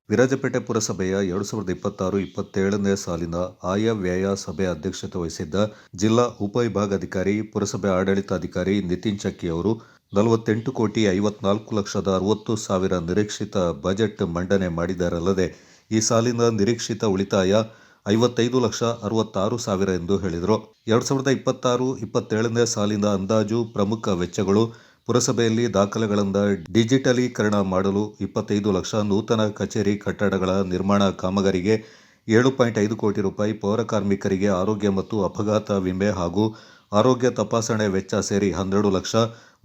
ವಿರಾಜಪೇಟೆ ಪುರಸಭೆಯ 2026-27ನೇ ಸಾಲಿನ ಆಯವ್ಯಯ ಸಭೆ ಅಧ್ಯಕ್ಷತೆ ವಹಿಸಿದ್ದ ಜಿಲ್ಲಾ ಉಪವಿಭಾಗಾಧಿಕಾರಿ, ಪುರಸಭೆ ಆಡಳಿತಾಧಿಕಾರಿ ನಿತಿನ್ ಚಕ್ಕಿ ಅವರು 48,54,60,000 ನಿರೀಕ್ಷಿತ ಬಜೆಟ್ ಮಂಡನೆ ಮಾಡಿದರಲ್ಲದೆ ಈ ಸಾಲಿನ ನಿರೀಕ್ಷಿತ ಉಳಿತಾಯ 55,66,000 ಎಂದು ಹೇಳಿದರು. 2026-27ನೇ ಸಾಲಿನ ಅಂದಾಜು ಪ್ರಮುಖ ವೆಚ್ಚಗಳು: ಪುರಸಭೆಯಲ್ಲಿ ದಾಖಲೆಗಳನ್ನು ಡಿಜಿಟಲೀಕರಣ ಮಾಡಲು 25 ಲಕ್ಷ, ನೂತನ ಕಚೇರಿ ಕಟ್ಟಡಗಳ ನಿರ್ಮಾಣ ಕಾಮಗಾರಿಗೆ 7.5 ಕೋಟಿ ರೂಪಾಯಿ, ಪೌರ ಕಾರ್ಮಿಕರಿಗೆ ಆರೋಗ್ಯ ಮತ್ತು ಅಪಘಾತ ವಿಮೆ ಹಾಗೂ ಆರೋಗ್ಯ ತಪಾಸಣೆ ವೆಚ್ಚ ಸೇರಿ 12 ಲಕ್ಷ,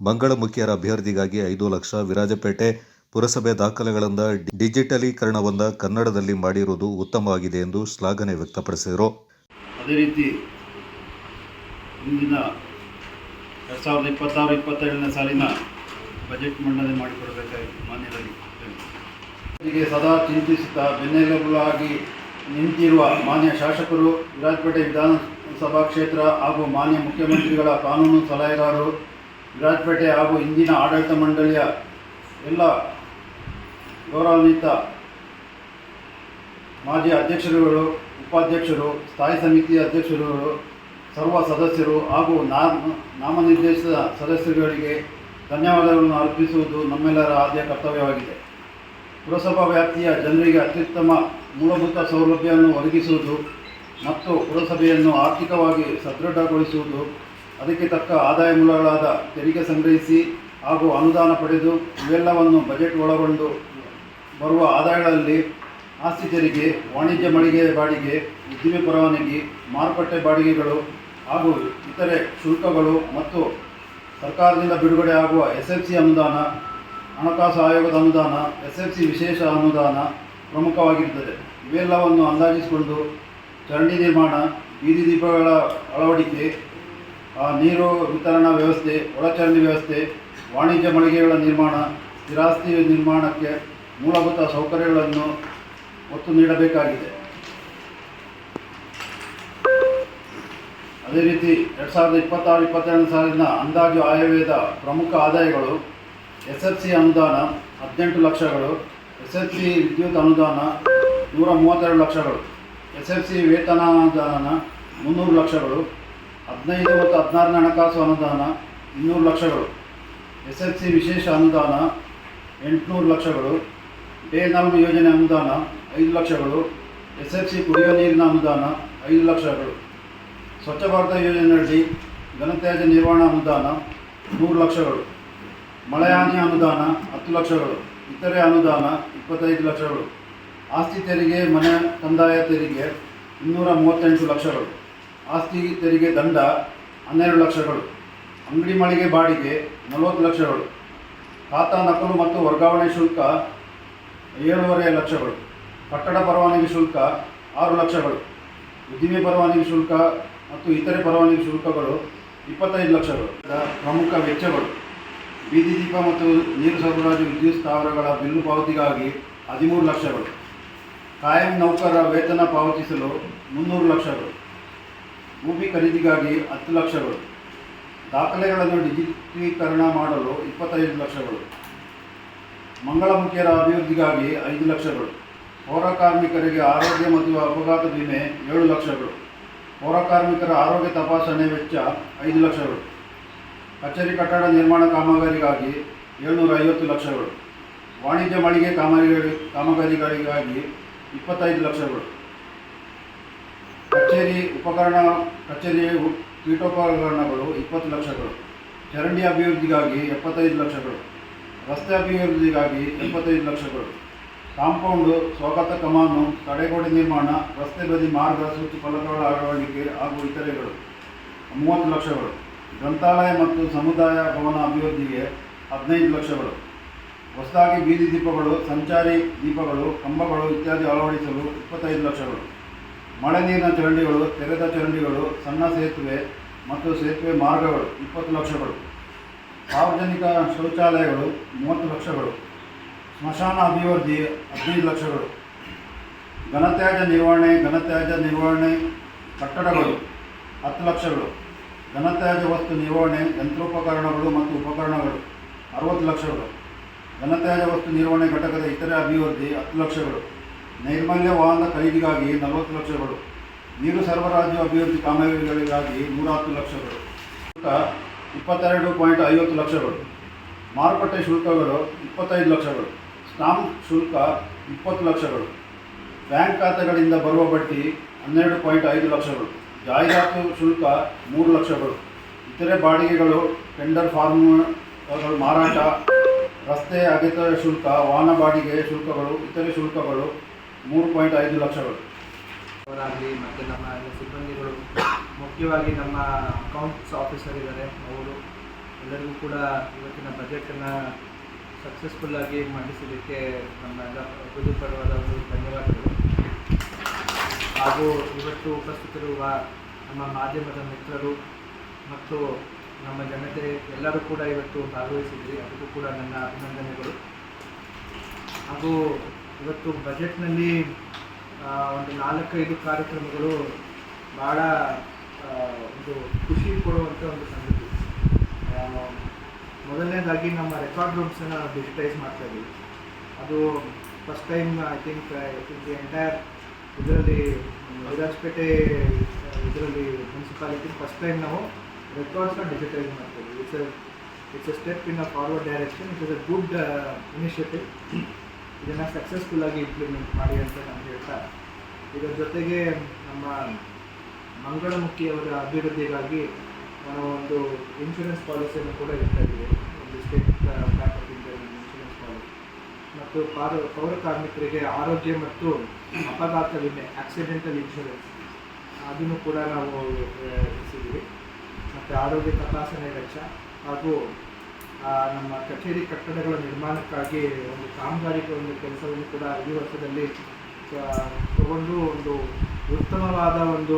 ಮಂಗಳಮುಖಿಯರ ಅಭಿವೃದ್ಧಿಗಾಗಿ 5 ಲಕ್ಷ. ವಿರಾಜಪೇಟೆ ಪುರಸಭೆ ದಾಖಲೆಗಳನ್ನು ಡಿಜಿಟಲೀಕರಣವನ್ನು ಕನ್ನಡದಲ್ಲಿ ಮಾಡಿರುವುದು ಉತ್ತಮವಾಗಿದೆ ಎಂದು ಶ್ಲಾಘನೆ ವ್ಯಕ್ತಪಡಿಸಿದರು. ಅದೇ ರೀತಿ ಇಂದಿನ 2026-27ನೇ ಸಾಲಿನ ಬಜೆಟ್ ಮಂಡನೆ ಮಾಡಿಕೊಡಬೇಕಾಗಿ ಮಾನ್ಯರಿಗೆ ಸದಾ ಚಿಂತಿಸುತ್ತಾ ಬೆನ್ನೆಲುಬಾಗಿ ನಿಂತಿರುವ ಮಾನ್ಯ ಶಾಸಕರು, ವಿರಾಜಪೇಟೆ ವಿಧಾನಸಭಾ ಕ್ಷೇತ್ರ ಹಾಗೂ ಮಾನ್ಯ ಮುಖ್ಯಮಂತ್ರಿಗಳ ಕಾನೂನು ಸಲಹೆಗಾರರು, ವಿರಾಜಪೇಟೆ ಹಾಗೂ ಇಂದಿನ ಆಡಳಿತ ಮಂಡಳಿಯ ಎಲ್ಲ ಗೌರವಾನ್ವಿತ ಮಾಜಿ ಅಧ್ಯಕ್ಷರುಗಳು, ಉಪಾಧ್ಯಕ್ಷರು, ಸ್ಥಾಯಿ ಸಮಿತಿ ಅಧ್ಯಕ್ಷರುಗಳು, ಸರ್ವ ಸದಸ್ಯರು ಹಾಗೂ ನಾಮನಿರ್ದೇಶಿತ ಸದಸ್ಯರುಗಳಿಗೆ ಧನ್ಯವಾದಗಳನ್ನು ಅರ್ಪಿಸುವುದು ನಮ್ಮೆಲ್ಲರ ಆದ್ಯ ಕರ್ತವ್ಯವಾಗಿದೆ. ಪುರಸಭಾ ವ್ಯಾಪ್ತಿಯ ಜನರಿಗೆ ಅತ್ಯುತ್ತಮ ಮೂಲಭೂತ ಸೌಲಭ್ಯವನ್ನು ಒದಗಿಸುವುದು ಮತ್ತು ಪುರಸಭೆಯನ್ನು ಆರ್ಥಿಕವಾಗಿ ಸದೃಢಗೊಳಿಸುವುದು, ಅದಕ್ಕೆ ತಕ್ಕ ಆದಾಯ ಮೂಲಗಳಾದ ತೆರಿಗೆ ಸಂಗ್ರಹಿಸಿ ಹಾಗೂ ಅನುದಾನ ಪಡೆದು ಇವೆಲ್ಲವನ್ನು ಬಜೆಟ್ ಒಳಗೊಂಡು ಬರುವ ಆದಾಯಗಳಲ್ಲಿ ಆಸ್ತಿ ತೆರಿಗೆ, ವಾಣಿಜ್ಯ ಮಳಿಗೆ ಬಾಡಿಗೆ, ಉದ್ದಿಮೆ ಪರವಾನಗಿ, ಮಾರುಕಟ್ಟೆ ಬಾಡಿಗೆಗಳು ಹಾಗೂ ಇತರೆ ಶುಲ್ಕಗಳು ಮತ್ತು ಸರ್ಕಾರದಿಂದ ಬಿಡುಗಡೆ ಆಗುವ SFC ಅನುದಾನ, ಹಣಕಾಸು ಆಯೋಗದ ಅನುದಾನ, SFC ವಿಶೇಷ ಅನುದಾನ ಪ್ರಮುಖವಾಗಿರುತ್ತದೆ. ಇವೆಲ್ಲವನ್ನು ಅಂದಾಜಿಸಿಕೊಂಡು ಚರಂಡಿ ನಿರ್ಮಾಣ, ಬೀದಿ ದೀಪಗಳ ಅಳವಡಿಕೆ, ನೀರು ವಿತರಣಾ ವ್ಯವಸ್ಥೆ, ಒಳಚರಂಡಿ ವ್ಯವಸ್ಥೆ, ವಾಣಿಜ್ಯ ಮಳಿಗೆಗಳ ನಿರ್ಮಾಣ, ಸ್ಥಿರಾಸ್ತಿ ನಿರ್ಮಾಣಕ್ಕೆ ಮೂಲಭೂತ ಸೌಕರ್ಯಗಳನ್ನು ಒತ್ತು ನೀಡಬೇಕಾಗಿದೆ. ಅದೇ ರೀತಿ 2026-27ನೇ ಸಾಲಿನ ಅಂದಾಜು ಆಯವ್ಯಯದ ಪ್ರಮುಖ ಆದಾಯಗಳು: SFC ಅನುದಾನ 18 ಲಕ್ಷಗಳು, SFC ವಿದ್ಯುತ್ ಅನುದಾನ 132 ಲಕ್ಷಗಳು, SFC ವೇತನ ಅನುದಾನ 300 ಲಕ್ಷಗಳು, 15 ಮತ್ತು 16ನೇ ಹಣಕಾಸು ಅನುದಾನ 200 ಲಕ್ಷಗಳು, SFC ವಿಶೇಷ ಅನುದಾನ 800 ಲಕ್ಷಗಳು, ಪೇ-ನಾರ್ಮ್ ಯೋಜನೆ ಅನುದಾನ 5 ಲಕ್ಷಗಳು, SFC ಕುಡಿಯುವ ನೀರಿನ ಅನುದಾನ 5 ಲಕ್ಷಗಳು, ಸ್ವಚ್ಛ ಭಾರತ ಯೋಜನೆಯಡಿ ಘನತ್ಯಾಜ್ಯ ನಿರ್ವಹಣಾ ಅನುದಾನ 100 ಲಕ್ಷಗಳು, ಮಳೆಹಾನಿ ಅನುದಾನ 10 ಲಕ್ಷಗಳು, ಇತರೆ ಅನುದಾನ 25 ಲಕ್ಷಗಳು, ಆಸ್ತಿ ತೆರಿಗೆ, ಮನೆ ಕಂದಾಯ ತೆರಿಗೆ 238 ಲಕ್ಷಗಳು, ಆಸ್ತಿ ತೆರಿಗೆ ದಂಡ 12 ಲಕ್ಷಗಳು, ಅಂಗಡಿ ಮಳಿಗೆ ಬಾಡಿಗೆ 40 ಲಕ್ಷಗಳು, ಖಾತಾ ನಕಲು ಮತ್ತು ವರ್ಗಾವಣೆ ಶುಲ್ಕ 7.5 ಲಕ್ಷಗಳು, ಕಟ್ಟಡ ಪರವಾನಗಿ ಶುಲ್ಕ 6 ಲಕ್ಷಗಳು, ಉದ್ದಿಮೆ ಪರವಾನಗಿ ಶುಲ್ಕ ಮತ್ತು ಇತರೆ ಪರವಾನಗಿ ಶುಲ್ಕಗಳು 25 ಲಕ್ಷಗಳು. ಪ್ರಮುಖ ವೆಚ್ಚಗಳು: ಬೀದಿ ದೀಪ ಮತ್ತು ನೀರು ಸರಬರಾಜು ವಿದ್ಯುತ್ ಸ್ಥಾವರಗಳ ಬಿಲ್ಲು ಪಾವತಿಗಾಗಿ 13 ಲಕ್ಷಗಳು, ಕಾಯಂ ನೌಕರರ ವೇತನ ಪಾವತಿಸಲು 300 ಲಕ್ಷಗಳು, ಭೂಮಿ ಖರೀದಿಗಾಗಿ 10 ಲಕ್ಷಗಳು, ದಾಖಲೆಗಳನ್ನು ಡಿಜಿಟಲೀಕರಣ ಮಾಡಲು 25 ಲಕ್ಷಗಳು, ಮಂಗಳಮುಖಿಯರ ಅಭಿವೃದ್ಧಿಗಾಗಿ 5 ಲಕ್ಷಗಳು, ಪೌರ ಕಾರ್ಮಿಕರಿಗೆ ಆರೋಗ್ಯ ಮತ್ತು ಅಪಘಾತ ವಿಮೆ 7 ಲಕ್ಷಗಳು, ಪೌರ ಕಾರ್ಮಿಕರ ಆರೋಗ್ಯ ತಪಾಸಣೆ ವೆಚ್ಚ 5 ಲಕ್ಷಗಳು, ಕಚೇರಿ ಕಟ್ಟಡ ನಿರ್ಮಾಣ ಕಾಮಗಾರಿಗಾಗಿ 750 ಲಕ್ಷಗಳು, ವಾಣಿಜ್ಯ ಮಳಿಗೆ ಕಾಮಗಾರಿಗಳಿಗಾಗಿ 25 ಲಕ್ಷಗಳು, ಕಚೇರಿ ಪೀಠೋಪಕರಣಗಳು 20 ಲಕ್ಷಗಳು, ಚರಂಡಿ ಅಭಿವೃದ್ಧಿಗಾಗಿ 75 ಲಕ್ಷಗಳು, ರಸ್ತೆ ಅಭಿವೃದ್ಧಿಗಾಗಿ 75 ಲಕ್ಷಗಳು, ಕಾಂಪೌಂಡು, ಸ್ವಾಗತ ಕಮಾನು, ತಡೆಗೋಡೆ ನಿರ್ಮಾಣ, ರಸ್ತೆ ಬದಿ ಮಾರ್ಗ ಸೂಚಿ ಫಲಕಗಳ ಅಳವಡಿಕೆ ಹಾಗೂ ಇತರೆಗಳು 30 ಲಕ್ಷಗಳು, ಗ್ರಂಥಾಲಯ ಮತ್ತು ಸಮುದಾಯ ಭವನ ಅಭಿವೃದ್ಧಿಗೆ 15 ಲಕ್ಷಗಳು, ಹೊಸದಾಗಿ ಬೀದಿ ದೀಪಗಳು, ಸಂಚಾರಿ ದೀಪಗಳು, ಕಂಬಗಳು ಇತ್ಯಾದಿ ಅಳವಡಿಸಲು 25 ಲಕ್ಷಗಳು, ಮಳೆ ನೀರಿನ ಚರಂಡಿಗಳು, ತೆರೆದ ಚರಂಡಿಗಳು, ಸಣ್ಣ ಸೇತುವೆ ಮತ್ತು ಸೇತುವೆ ಮಾರ್ಗಗಳು 20 ಲಕ್ಷಗಳು, ಸಾರ್ವಜನಿಕ ಶೌಚಾಲಯಗಳು 30 ಲಕ್ಷಗಳು, ಸ್ಮಶಾನ ಅಭಿವೃದ್ಧಿ 15 ಲಕ್ಷಗಳು, ಘನತ್ಯಾಜ್ಯ ನಿರ್ವಹಣೆ ಕಟ್ಟಡಗಳು 10 ಲಕ್ಷಗಳು, ಘನತ್ಯಾಜ್ಯ ವಸ್ತು ನಿರ್ವಹಣೆ ಯಂತ್ರೋಪಕರಣಗಳು ಮತ್ತು ಉಪಕರಣಗಳು 60 ಲಕ್ಷಗಳು, ಘನತ್ಯಾಜ್ಯ ವಸ್ತು ನಿರ್ವಹಣೆ ಘಟಕದ ಇತರೆ ಅಭಿವೃದ್ಧಿ 10 ಲಕ್ಷಗಳು, ನೈರ್ಮಲ್ಯ ವಾಹನದ ಖರೀದಿಗಾಗಿ 40 ಲಕ್ಷಗಳು, ನೀರು ಸರಬರಾಜು ಅಭಿವೃದ್ಧಿ ಕಾಮಗಾರಿಗಳಿಗಾಗಿ 110 ಲಕ್ಷಗಳು, ಶುಲ್ಕ 22.50 ಲಕ್ಷಗಳು, ಮಾರುಕಟ್ಟೆ ಶುಲ್ಕಗಳು 25 ಲಕ್ಷಗಳು, ಸ್ಟಾಂಪ್ ಶುಲ್ಕ 20 ಲಕ್ಷಗಳು, ಬ್ಯಾಂಕ್ ಖಾತೆಗಳಿಂದ ಬರುವ ಬಡ್ಡಿ 12.5 ಲಕ್ಷಗಳು, ಜಾಹೀರಾತು ಶುಲ್ಕ 3 ಲಕ್ಷಗಳು, ಇತರೆ ಬಾಡಿಗೆಗಳು, ಟೆಂಡರ್ ಫಾರ್ಮ್ಗಳು ಮಾರಾಟ, ರಸ್ತೆ ಅಗೆತ ಶುಲ್ಕ, ವಾಹನ ಬಾಡಿಗೆ ಶುಲ್ಕಗಳು, ಇತರೆ ಶುಲ್ಕಗಳು 3.5 ಲಕ್ಷಗಳು. ಅವರಾಗಲಿ ಮತ್ತು ನಮ್ಮ ಸಿಬ್ಬಂದಿಗಳು, ಮುಖ್ಯವಾಗಿ ನಮ್ಮ ಅಕೌಂಟ್ಸ್ ಆಫೀಸರ್ ಇದ್ದಾರೆ, ಅವರು ಎಲ್ಲರಿಗೂ ಕೂಡ ಇವತ್ತಿನ ಬಜೆಟನ್ನು ಸಕ್ಸಸ್ಫುಲ್ಲಾಗಿ ಮಂಡಿಸಿದ್ದಕ್ಕೆ ನಮ್ಮೆಲ್ಲ ಹೃದಯಪೂರ್ವಕವಾದ ಒಂದು ಧನ್ಯವಾದಗಳು. ಹಾಗೂ ಇವತ್ತು ಉಪಸ್ಥಿತರಿರುವ ನಮ್ಮ ಮಾಧ್ಯಮದ ಮಿತ್ರರು ಮತ್ತು ನಮ್ಮ ಜನತೆ ಎಲ್ಲರೂ ಕೂಡ ಇವತ್ತು ಭಾಗವಹಿಸಿದ್ರಿ, ಅದಕ್ಕೂ ಕೂಡ ನನ್ನ ಅಭಿನಂದನೆಗಳು. ಹಾಗೂ ಇವತ್ತು ಬಜೆಟ್ನಲ್ಲಿ ಒಂದು 4-5 ಕಾರ್ಯಕ್ರಮಗಳು ಭಾಳ ಒಂದು ಖುಷಿ ಕೊಡುವಂಥ ಒಂದು ಸಂಗತಿ. ಮೊದಲನೇದಾಗಿ ನಮ್ಮ ರೆಕಾರ್ಡ್ ರೂಮ್ಸನ್ನು ಡಿಜಿಟೈಸ್ ಮಾಡ್ತಾಯಿದ್ದೀವಿ. ಅದು first time I think entire ಇದರಲ್ಲಿ ವಿರಾಜಪೇಟೆ ಇದರಲ್ಲಿ ಮುನ್ಸಿಪಾಲಿಟಿ ಫಸ್ಟ್ ಟೈಮ್ ನಾವು ರೆಕಾರ್ಡ್ಸ್ನ ಡಿಜಿಟೈಸ್ ಮಾಡ್ತೀವಿ. It's A step in a forward direction. It is a good initiative. ಇದನ್ನು ಸಕ್ಸಸ್ಫುಲ್ಲಾಗಿ ಇಂಪ್ಲಿಮೆಂಟ್ ಮಾಡಿ ಅಂತ ನಾನು ಹೇಳ್ತಾ, ಇದರ ಜೊತೆಗೆ ನಮ್ಮ ಮಂಗಳಮುಖಿಯವರ ಅಭಿವೃದ್ಧಿಗಾಗಿ ನಾವು ಒಂದು ಇನ್ಶೂರೆನ್ಸ್ ಪಾಲಿಸಿಯನ್ನು ಕೂಡ ಇಡ್ತಾ ಇದ್ದೀವಿ. ಒಂದು state bank of India insurance policy ಮತ್ತು ಪೌರ ಕಾರ್ಮಿಕರಿಗೆ ಆರೋಗ್ಯ ಮತ್ತು ಅಪಘಾತ ವಿಮೆ, ಆಕ್ಸಿಡೆಂಟಲ್ ಇನ್ಶೂರೆನ್ಸ್, ಅದನ್ನು ಕೂಡ ನಾವು ಇರಿಸಿದ್ದೀವಿ. ಮತ್ತು ಆರೋಗ್ಯ ತಪಾಸಣೆ ವೆಚ್ಚ ಹಾಗೂ ನಮ್ಮ ಕಚೇರಿ ಕಟ್ಟಡಗಳ ನಿರ್ಮಾಣಕ್ಕಾಗಿ ಒಂದು ಕಾಮಗಾರಿಕೆ ಒಂದು ಕೆಲಸವನ್ನು ಕೂಡ ಈ ವರ್ಷದಲ್ಲಿ ತಗೊಂಡು ಒಂದು ಉತ್ತಮವಾದ ಒಂದು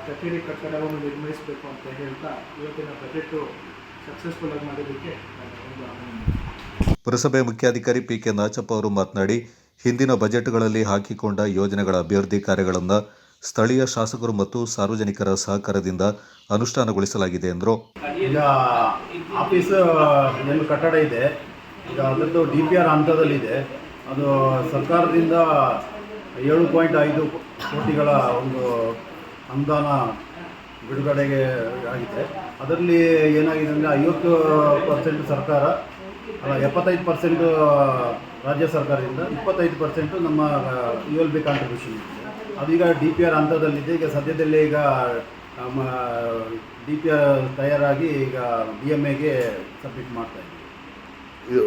ಕಚೇರಿ ಕಟ್ಟಡವನ್ನು ನಿರ್ಮಿಸಬೇಕು ಅಂತ ಹೇಳ್ತಾ ಇವತ್ತಿನ ಬಜೆಟು ಸಕ್ಸಸ್ಫುಲ್ಲಾಗಿ ಮಾಡೋದಕ್ಕೆ ಒಂದು ಅಭಿನಂದನೆ. ಪುರಸಭೆ ಮುಖ್ಯಾಧಿಕಾರಿ ಪಿಕೆ ನಾಚಪ್ಪ ಅವರು ಮಾತನಾಡಿ, ಹಿಂದಿನ ಬಜೆಟ್ಗಳಲ್ಲಿ ಹಾಕಿಕೊಂಡ ಯೋಜನೆಗಳ ಅಭಿವೃದ್ಧಿ ಕಾರ್ಯಗಳನ್ನು ಸ್ಥಳೀಯ ಶಾಸಕರು ಮತ್ತು ಸಾರ್ವಜನಿಕರ ಸಹಕಾರದಿಂದ ಅನುಷ್ಠಾನಗೊಳಿಸಲಾಗಿದೆ ಎಂದರು. ಈಗ ಆಫೀಸ್ ಏನು ಕಟ್ಟಡ ಇದೆ, ಈಗ ಅದರದ್ದು DPR ಹಂತದಲ್ಲಿದೆ. ಅದು ಸರ್ಕಾರದಿಂದ 7.5 ಕೋಟಿಗಳ ಒಂದು ಅನುದಾನ ಬಿಡುಗಡೆಗೆ ಆಗಿದೆ. ಅದರಲ್ಲಿ ಏನಾಗಿದೆ ಅಂದರೆ 50% ಸರ್ಕಾರ, 75% ರಾಜ್ಯ ಸರ್ಕಾರದಿಂದ, 25% ನಮ್ಮ ULB ಕಾಂಟ್ರಿಬ್ಯೂಷನ್ ಇದೆ. ಅದೀಗ DPR ಹಂತದಲ್ಲಿದೆ. ಈಗ ಸದ್ಯದಲ್ಲೇ ಈಗ ನಮ್ಮ DPR ತಯಾರಾಗಿ ಈಗ DMAಗೆ ಸಬ್ಮಿಟ್ ಮಾಡ್ತಾ ಇದ್ದೀವಿ. ಇದು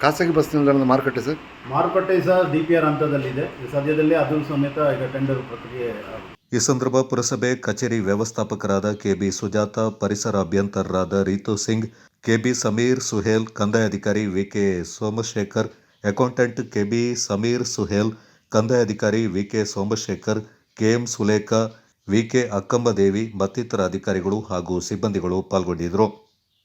ಖಾಸಗಿ ಬಸ್ ನಿಲ್ದಾಣದ ಮಾರುಕಟ್ಟೆ ಸರ್, ಮಾರುಕಟ್ಟೆ ಸಹ DPR ಹಂತದಲ್ಲಿದೆ. ಸದ್ಯದಲ್ಲೇ ಅದು ಸಮೇತ ಈಗ ಟೆಂಡರ್ ಪ್ರಕ್ರಿಯೆ ಆಗುತ್ತೆ. ಈ ಸಂದರ್ಭ ಪುರಸಭೆ ಕಚೇರಿ ವ್ಯವಸ್ಥಾಪಕರಾದ KB ಸುಜಾತ, ಪರಿಸರ ಅಭಿಯಂತರರಾದ ರೀತು ಸಿಂಗ್, KB ಸಮೀರ್ ಸುಹೇಲ್, ಕಂದಾಯ ಅಧಿಕಾರಿ VK Somashekhar, accountant KB Sameer Suhail, ಕಂದಾಯ ಅಧಿಕಾರಿ VK Somashekar, KM Sulekha, VK ಅಕ್ಕಂಬದೇವಿ ಮತ್ತಿತರ ಅಧಿಕಾರಿಗಳು ಹಾಗೂ ಸಿಬ್ಬಂದಿಗಳು ಪಾಲ್ಗೊಂಡಿದ್ದರು.